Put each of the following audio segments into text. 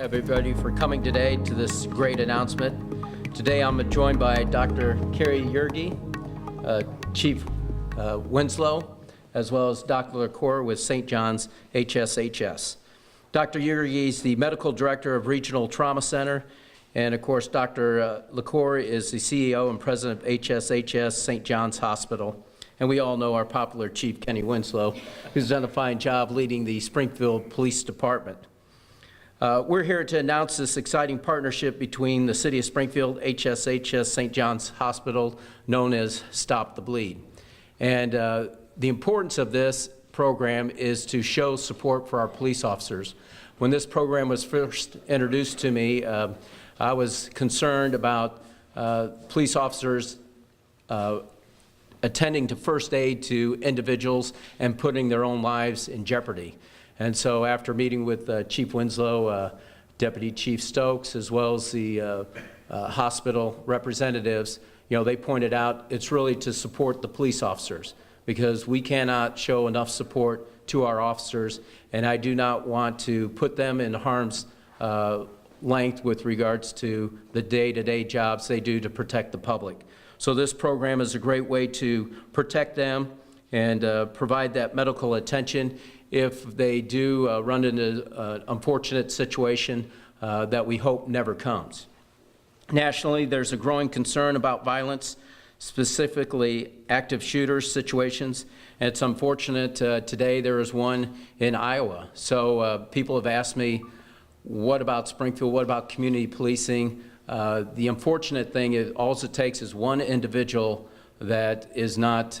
everybody for coming today to this great announcement. Today I'm joined by Dr. Carrie Yerge, Chief Winslow, as well as Dr. LaCour with St. John's HSHS. Dr. Yerge is the Medical Director of Regional Trauma Center, and of course Dr. LaCour is the CEO and President of HSHS St. John's Hospital. And we all know our popular Chief Kenny Winslow, who's done a fine job leading the Springfield Police Department. We're here to announce this exciting partnership between the City of Springfield, HSHS St. John's Hospital, known as Stop the Bleed. And the importance of this program is to show support for our police officers. When this program was first introduced to me, I was concerned about police officers attending to first aid to individuals and putting their own lives in jeopardy. And so after meeting with Chief Winslow, Deputy Chief Stokes, as well as the hospital representatives, they pointed out it's really to support the police officers, because we cannot show enough support to our officers, and I do not want to put them in harm's length with regards to the day-to-day jobs they do to protect the public. So this program is a great way to protect them and provide that medical attention if they do run into an unfortunate situation that we hope never comes. Nationally, there's a growing concern about violence, specifically active shooters situations, and it's unfortunate today there is one in Iowa. So people have asked me, what about Springfield, what about community policing? The unfortunate thing is all it takes is one individual that is not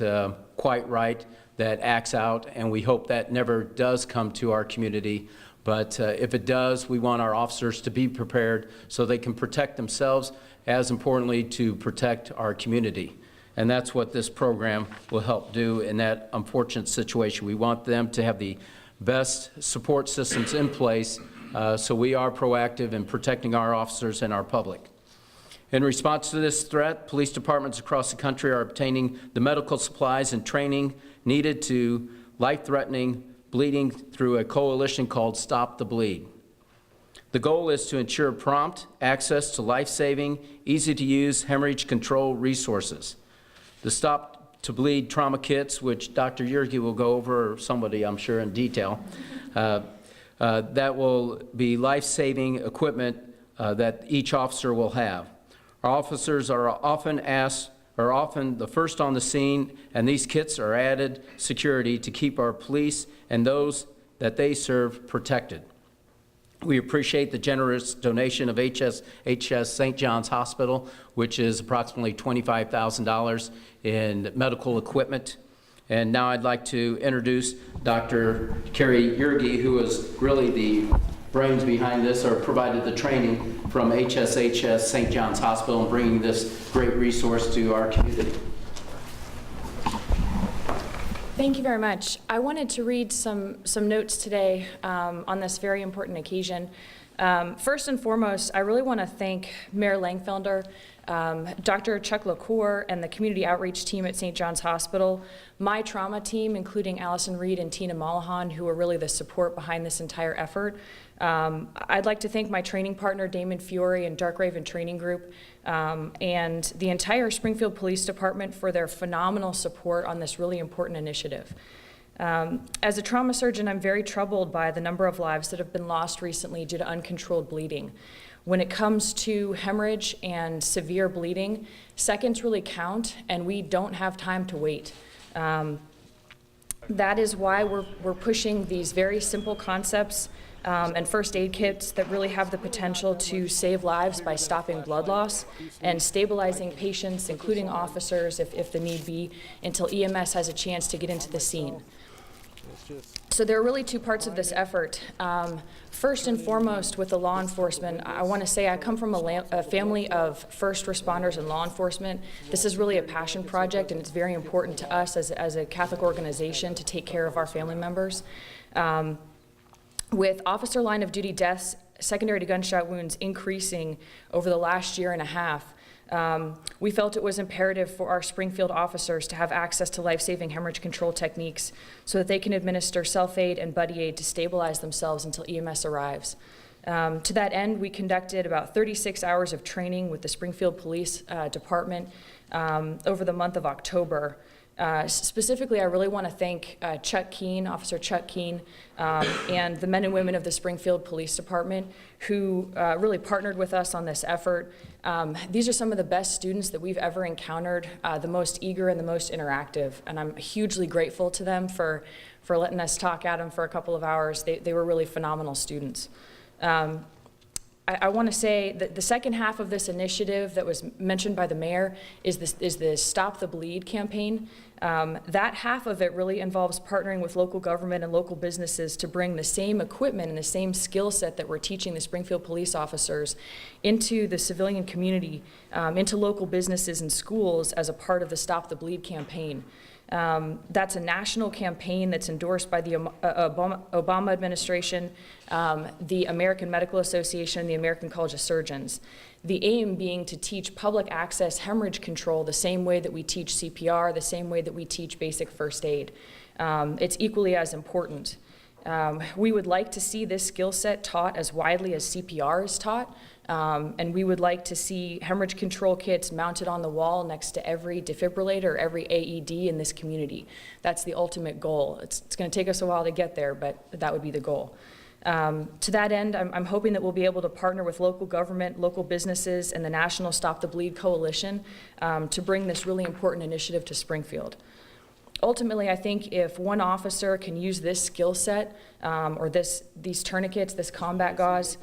quite right, that acts out, and we hope that never does come to our community. But if it does, we want our officers to be prepared so they can protect themselves, as importantly to protect our community. And that's what this program will help do in that unfortunate situation. We want them to have the best support systems in place, so we are proactive in protecting our officers and our public. In response to this threat, police departments across the country are obtaining the medical supplies and training needed to life-threatening bleeding through a coalition called Stop the Bleed. The goal is to ensure prompt access to life-saving, easy-to-use hemorrhage control resources. The Stop to Bleed trauma kits, which Dr. Yerge will go over, or somebody I'm sure in detail, that will be life-saving equipment that each officer will have. Our officers are often the first on the scene, and these kits are added security to keep our police and those that they serve protected. We appreciate the generous donation of HSHS St. John's Hospital, which is approximately $25,000 in medical equipment. And now I'd like to introduce Dr. Carrie Yerge, who is really the brains behind this, or provided the training from HSHS St. John's Hospital and bringing this great resource to our community. Thank you very much. I wanted to read some notes today on this very important occasion. First and foremost, I really want to thank Mayor Langfelder, Dr. Chuck LaCour, and the community outreach team at St. John's Hospital, my trauma team, including Allison Reed and Tina Mollahan, who are really the support behind this entire effort. I'd like to thank my training partner, Damon Fiore, and Dark Raven Training Group, and the entire Springfield Police Department for their phenomenal support on this really important initiative. As a trauma surgeon, I'm very troubled by the number of lives that have been lost recently due to uncontrolled bleeding. When it comes to hemorrhage and severe bleeding, seconds really count, and we don't have time to wait. That is why we're pushing these very simple concepts and first aid kits that really have the potential to save lives by stopping blood loss and stabilizing patients, including officers, if the need be, until EMS has a chance to get into the scene. So there are really two parts of this effort. First and foremost, with the law enforcement, I want to say I come from a family of first responders and law enforcement. This is really a passion project, and it's very important to us as a Catholic organization to take care of our family members. With officer line of duty deaths, secondary to gunshot wounds increasing over the last year and a half, we felt it was imperative for our Springfield officers to have access to life-saving hemorrhage control techniques so that they can administer self-aid and buddy aid to stabilize themselves until EMS arrives. To that end, we conducted about 36 hours of training with the Springfield Police Department over the month of October. Specifically, I really want to thank Chuck Keene, Officer Chuck Keene, and the men and women of the Springfield Police Department who really partnered with us on this effort. These are some of the best students that we've ever encountered, the most eager and the most interactive, and I'm hugely grateful to them for letting us talk at them for a couple of hours. They were really phenomenal students. I want to say that the second half of this initiative that was mentioned by the mayor is the Stop the Bleed campaign. That half of it really involves partnering with local government and local businesses to bring the same equipment and the same skill set that we're teaching the Springfield police officers into the civilian community, into local businesses and schools as a part of the Stop the Bleed campaign. That's a national campaign that's endorsed by the Obama administration, the American Medical Association, and the American College of Surgeons. The aim being to teach public access hemorrhage control the same way that we teach CPR, the same way that we teach basic first aid. It's equally as important. We would like to see this skill set taught as widely as CPR is taught. And we would like to see hemorrhage control kits mounted on the wall next to every defibrillator or every AED in this community. That's the ultimate goal. It's going to take us a while to get there, but that would be the goal. To that end, I'm hoping that we'll be able to partner with local government, local businesses, and the National Stop the Bleed Coalition to bring this really important initiative to Springfield. Ultimately, I think if one officer can use this skill set or these tourniquets, this combat gauze,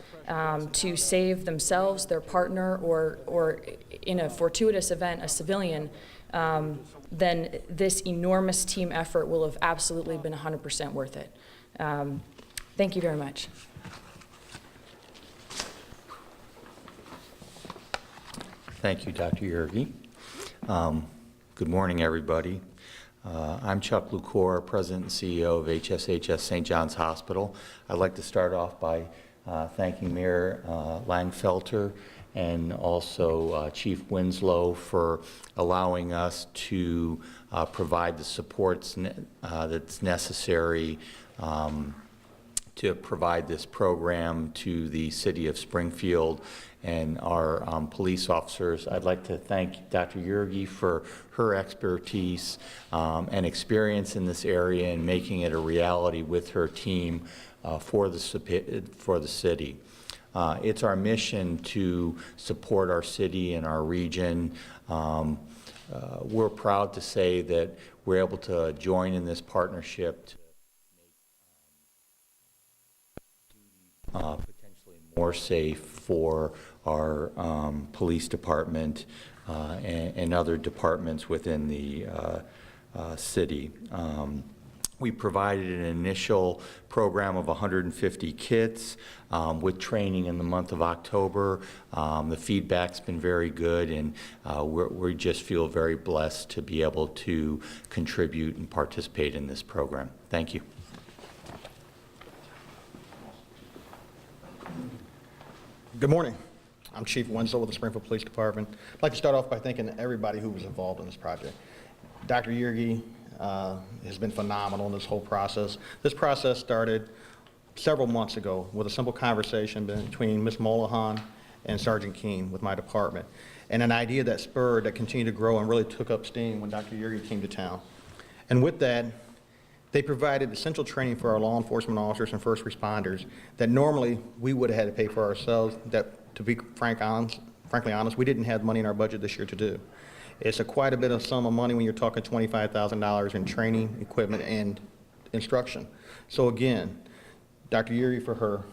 to save themselves, their partner, or in a fortuitous event, a civilian, then this enormous team effort will have absolutely been 100% worth it. Thank you very much. Thank you, Dr. Yergi. Good morning, everybody. I'm Chuck Lucor, President and CEO of HSHS St. John's Hospital. I'd like to start off by thanking Mayor Langfelter and also Chief Winslow for allowing us to provide the supports that's necessary to provide this program to the city of Springfield and our police officers. I'd like to thank Dr. Yergi for her expertise and experience in this area and making it a reality with her team for the city. It's our mission to support our city and our region. We're proud to say that we're able to join in this partnership to potentially more safe for our police department and other departments within the city. We provided an initial program of 150 kits with training in the month of October. The feedback's been very good, and we just feel very blessed to be able to contribute and participate in this program. Thank you. Good morning. I'm Chief Winslow with the Springfield Police Department. I'd like to start off by thanking everybody who was involved in this project. Dr. Yergi has been phenomenal in this whole process. This process started several months ago with a simple conversation between Ms. Molahan and Sergeant Keene with my department, and an idea that spurred, that continued to grow and really took up steam when Dr. Yergi came to town. And with that, they provided essential training for our law enforcement officers and first responders that normally we would have had to pay for ourselves, that, to be frankly honest, we didn't have money in our budget this year to do. It's quite a bit of sum of money when you're talking $25,000 in training, equipment, and instruction. So again, Dr. Yergi, for her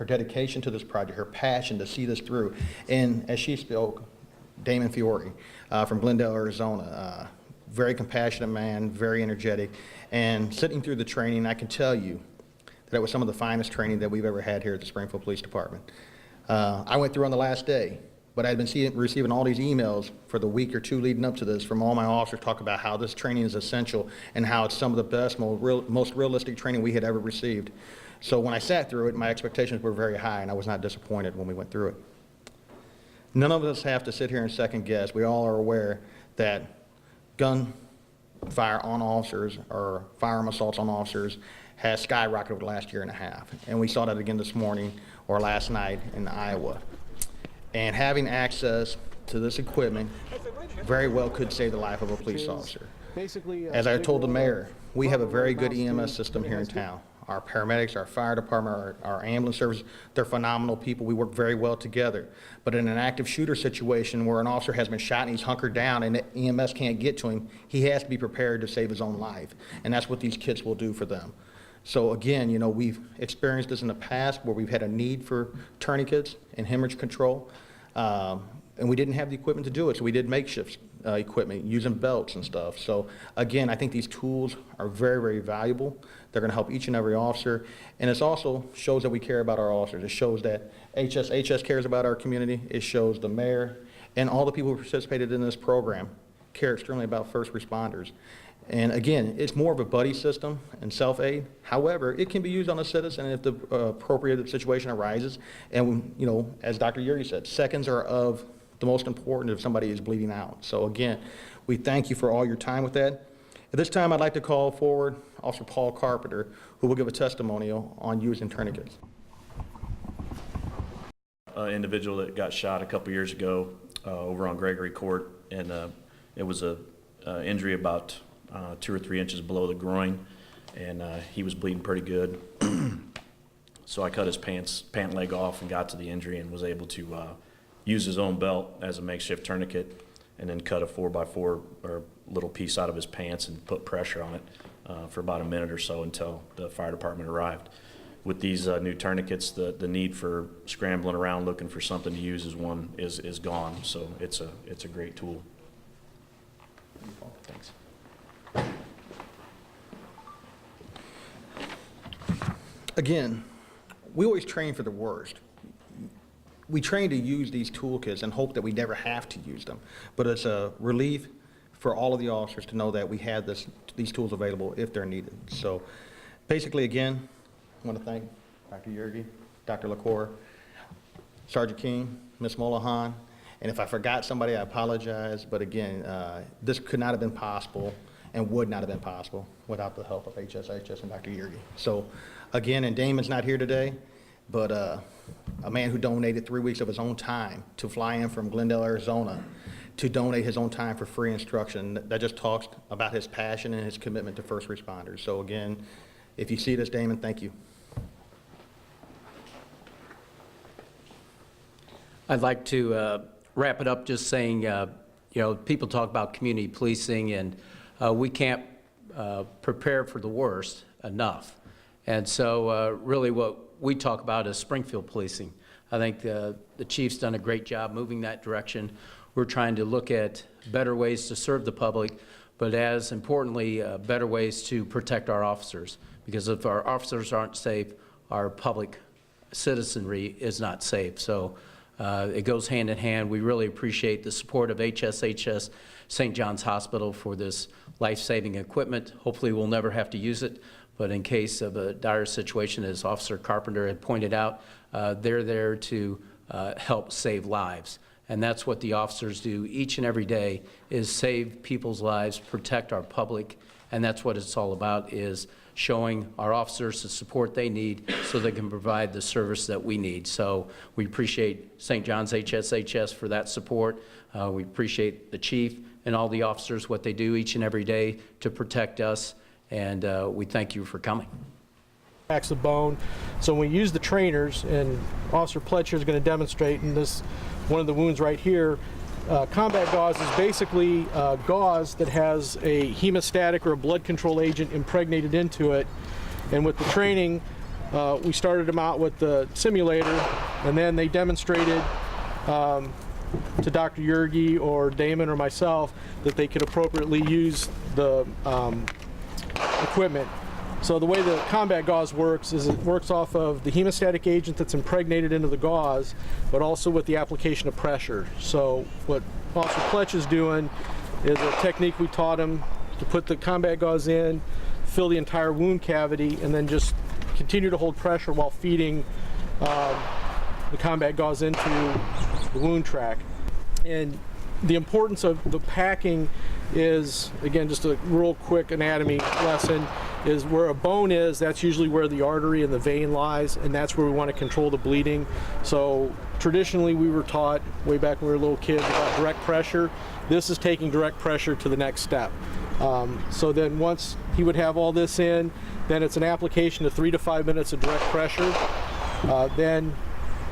dedication to this project, her passion to see this through, and as she spoke, Damon Fiore from Glendale, Arizona, very compassionate man, very energetic, and sitting through the training, I can tell you that it was some of the finest training that we've ever had here at the Springfield Police Department. I went through on the last day, but I've been receiving all these emails for the week or two leading up to this from all my officers talk about how this training is essential and how it's some of the best, most realistic training we had ever received. So when I sat through it, my expectations were very high, and I was not disappointed when we went through it. None of us have to sit here and second guess. We all are aware that gunfire on officers or firearm assaults on officers has skyrocketed over the last year and a half. And we saw that again this morning or last night in Iowa. And having access to this equipment very well could save the life of a police officer. As I told the mayor, we have a very good EMS system here in town. Our paramedics, our fire department, our ambulance service, they're phenomenal people. We work very well together. But in an active shooter situation where an officer has been shot and he's hunkered down and the EMS can't get to him, he has to be prepared to save his own life. And that's what these kits will do for them. So again, you know, we've experienced this in the past where we've had a need for tourniquets and hemorrhage control. And we didn't have the equipment to do it, so we did makeshift equipment using belts and stuff. So again, I think these tools are very, very valuable. They're going to help each and every officer, and it also shows that we care about our officers. It shows that HSHS cares about our community. It shows the mayor and all the people who participated in this program care extremely about first responders. And again, it's more of a buddy system and self-aid. However, it can be used on a citizen if the appropriate situation arises. And you know, as Dr. Yuri said, seconds are of the most important if somebody is bleeding out. So again, we thank you for all your time with that. At this time, I'd like to call forward Officer Paul Carpenter, who will give a testimonial on using tourniquets. An individual that got shot a couple years ago over on Gregory Court, and it was a injury about 2 or 3 inches below the groin, and he was bleeding pretty good. So I cut his pant leg off and got to the injury and was able to use his own belt as a makeshift tourniquet, and then cut a 4x4 or little piece out of his pants and put pressure on it for about a minute or so until the fire department arrived. With these new tourniquets, the need for scrambling around looking for something to use is gone. So it's a great tool. Thanks. Again, we always train for the worst. We train to use these toolkits and hope that we never have to use them. But it's a relief for all of the officers to know that we have these tools available if they're needed. So basically, again, I want to thank Dr. Yurgi, Dr. LaCour, Sergeant King, Ms. Molahan, and if I forgot somebody, I apologize. But again, this could not have been possible and would not have been possible without the help of HSHS and Dr. Yurgi. So again, and Damon's not here today, but a man who donated 3 weeks of his own time to fly in from Glendale, Arizona, to donate his own time for free instruction. That just talks about his passion and his commitment to first responders. So again, if you see this, Damon, thank you. I'd like to wrap it up just saying, you know, people talk about community policing, and we can't prepare for the worst enough. And so really what we talk about is Springfield policing. I think the chief's done a great job moving that direction. We're trying to look at better ways to serve the public, but as importantly, better ways to protect our officers. Because if our officers aren't safe, our public citizenry is not safe. So it goes hand in hand. We really appreciate the support of HSHS St. John's Hospital for this life-saving equipment. Hopefully we'll never have to use it, but in case of a dire situation, as Officer Carpenter had pointed out, they're there to help save lives. And that's what the officers do each and every day, is save people's lives, protect our public, and that's what it's all about, is showing our officers the support they need so they can provide the service that we need. So we appreciate St. John's HSHS for that support. We appreciate the chief and all the officers, what they do each and every day to protect us, and we thank you for coming. The bone. So when we use the trainers, and Officer Pletcher is going to demonstrate in this, one of the wounds right here, combat gauze is basically gauze that has a hemostatic or a blood control agent impregnated into it. And with the training, we started them out with the simulator, and then they demonstrated to Dr. Yurgi or Damon or myself that they could appropriately use the equipment. So the way the combat gauze works is it works off of the hemostatic agent that's impregnated into the gauze, but also with the application of pressure. So what Officer Pletch is doing is a technique we taught him to put the combat gauze in, fill the entire wound cavity, and then just continue to hold pressure while feeding the combat gauze into the wound track. And the importance of the packing is, again, just a real quick anatomy lesson, is where a bone is, that's usually where the artery and the vein lies, and that's where we want to control the bleeding. So traditionally we were taught way back when we were little kids about direct pressure. This is taking direct pressure to the next step. So then once he would have all this in, then it's an application of 3 to 5 minutes of direct pressure. Then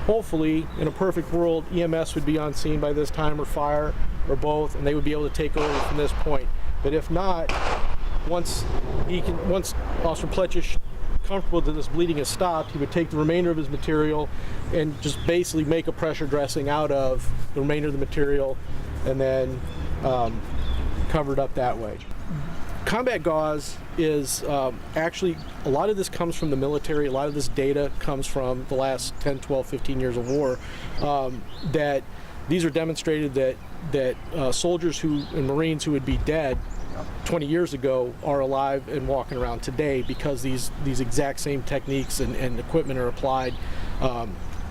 hopefully, in a perfect world, EMS would be on scene by this time, or fire, or both, and they would be able to take over from this point. But if not, once Officer Pletch is comfortable that this bleeding has stopped, he would take the remainder of his material and just basically make a pressure dressing out of the remainder of the material, and then cover it up that way. Combat gauze is actually, a lot of this comes from the military, a lot of this data comes from the last 10, 12, 15 years of war, that these are demonstrated that soldiers and Marines who would be dead 20 years ago are alive and walking around today because these exact same techniques and equipment are applied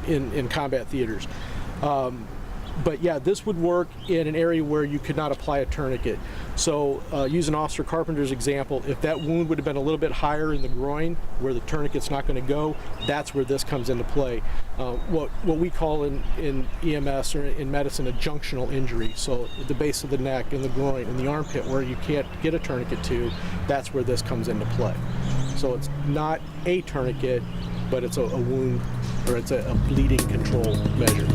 in combat theaters. But yeah, this would work in an area where you could not apply a tourniquet. So using Officer Carpenter's example, if that wound would have been a little bit higher in the groin where the tourniquet's not going to go, that's where this comes into play. What we call in EMS or in medicine a junctional injury. So at the base of the neck, in the groin, in the armpit where you can't get a tourniquet to, that's where this comes into play. So it's not a tourniquet, but it's a wound, or it's a bleeding control measure.